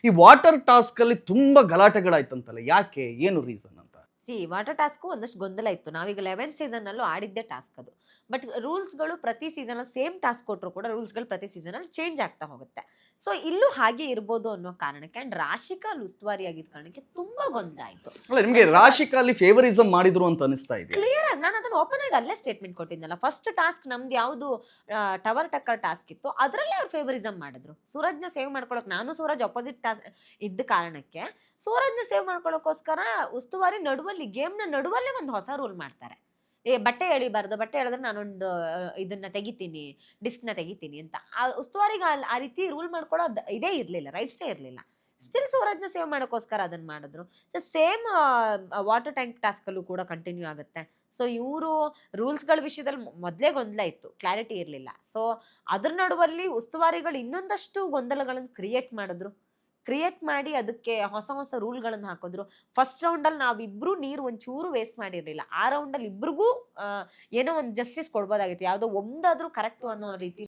ಈ water task ಅಲ್ಲಿ ತುಂಬಾ ಗಲಾಟೆಗಳಾಯ್ತಂತಲ್ಲ, ಯಾಕೆ, ಏನು ರೀಸನ್ ಅಂತ? ವಾಟರ್ ಟಾಸ್ಕ್ ಒಂದಷ್ಟು ಗೊಂದಲ ಇತ್ತು. ನಾವೀಗ 11 ಸೀಸನ್ ಅಲ್ಲೂ ಆಡಿದ್ದೇ ಟಾಸ್ಕ್ ಅದು. ಬಟ್ ರೂಲ್ಸ್ಗಳು ಪ್ರತಿ ಸೀಸನ್ ಅಲ್ಲಿ ಸೇಮ್ ಟಾಸ್ಕ್ ಕೊಟ್ಟರು ಕೂಡ ರೂಲ್ಸ್ಗಳು ಪ್ರತಿ ಸೀಸನ್ ಅಲ್ಲಿ ಚೇಂಜ್ ಆಗ್ತಾ ಹೋಗುತ್ತೆ. ಸೊ ಇಲ್ಲೂ ಹಾಗೆ ಇರ್ಬೋದು ಅನ್ನೋ ಕಾರಣಕ್ಕೆ ಅಂಡ್ ರಾಶಿಕಾ ಅಲ್ಲಿ ಉಸ್ತುವಾರಿ ಆಗಿದ್ದ ಕಾರಣಕ್ಕೆ ತುಂಬಾ ಗೊಂದಲ ಆಯ್ತು. ಅಲ್ಲ, ನಿಮ್ಗೆ ರಾಶಿಕಾ ಅಲ್ಲಿ ಫೇವರಿಸಂ ಮಾಡಿದ್ರು ಅಂತ ಅನಿಸ್ತಾ ಇದೆಯಾ? ಕ್ಲಿಯರ್ ಆಗಿ ನಾನು ಅದನ್ನ ಓಪನ್ ಆಗಿ ಅಲ್ಲೇ ಸ್ಟೇಟ್ಮೆಂಟ್ ಕೊಟ್ಟಿದ್ನಲ್ಲ. ಫಸ್ಟ್ ಟಾಸ್ಕ್ ನಮ್ದು ಯಾವುದು ಟವರ್ ಟಕ್ಕರ್ ಟಾಸ್ಕ್ ಇತ್ತು, ಅದರಲ್ಲೇ ಅವ್ರು ಫೇವರಿಸಂ ಮಾಡಿದ್ರು. ಸೂರಜ್ನ ಸೇವ್ ಮಾಡ್ಕೊಳಕ್, ನಾನು ಸೂರಜ್ ಅಪೋಸಿಟ್ ಟಾಸ್ಕ್ ಇದ್ದ ಕಾರಣಕ್ಕೆ ಸೂರಜ್ನ ಸೇವ್ ಮಾಡ್ಕೊಳ್ಳೋಕೋಸ್ಕರ ಉಸ್ತುವಾರಿ ನಡುವಲ್ಲಿ ಗೇಮ್ನ ನಡುವಲ್ಲೇ ಒಂದು ಹೊಸ ರೂಲ್ ಮಾಡ್ತಾರೆ. ಬಟ್ಟೆ ಎಳಿಬಾರ್ದು, ಬಟ್ಟೆ ಎಳೆದ್ರೆ ನಾನೊಂದು ಇದನ್ನ ತೆಗಿತೀನಿ, ಡಿಸ್ಕ್ನ ತೆಗಿತೀನಿ ಅಂತ. ಆ ಉಸ್ತುವಾರಿಗೆ ಆ ರೀತಿ ರೂಲ್ ಮಾಡ್ಕೊಳ್ಳೋ ಇದೇ ಇರಲಿಲ್ಲ, ರೈಟ್ಸೇ ಇರಲಿಲ್ಲ. ಸ್ಟಿಲ್ ಸೂರಜ್ನ ಸೇವ್ ಮಾಡೋಕ್ಕೋಸ್ಕರ ಅದನ್ನ ಮಾಡಿದ್ರು. So same water tank task ಅಲ್ಲೂ ಕೂಡ ಕಂಟಿನ್ಯೂ ಆಗುತ್ತೆ. ಸೊ ಇವರು ರೂಲ್ಸ್ಗಳ ವಿಷಯದಲ್ಲಿ ಮೊದಲೇ ಗೊಂದಲ ಇತ್ತು, ಕ್ಲಾರಿಟಿ ಇರಲಿಲ್ಲ. ಸೊ ಅದ್ರ ನಡುವಲ್ಲಿ ಉಸ್ತುವಾರಿಗಳು ಇನ್ನೊಂದಷ್ಟು ಗೊಂದಲಗಳನ್ನು ಕ್ರಿಯೇಟ್ ಮಾಡಿ ಅದಕ್ಕೆ ಹೊಸ ಹೊಸ ರೂಲ್ಗಳನ್ನು ಹಾಕಿದ್ರು. ಫಸ್ಟ್ ರೌಂಡಲ್ಲಿ ನಾವಿಬ್ರು ನೀರು ಒಂಚೂರು ವೇಸ್ಟ್ ಮಾಡಿರಲಿಲ್ಲ. ಆ ರೌಂಡಲ್ಲಿ ಇಬ್ರಿಗೂ ಏನೋ ಒಂದು ಜಸ್ಟಿಸ್ ಕೊಡ್ಬೋದಾಗಿತ್ತು, ಯಾವುದೋ ಒಂದಾದ್ರೂ ಕರೆಕ್ಟು ಅನ್ನೋ ರೀತಿ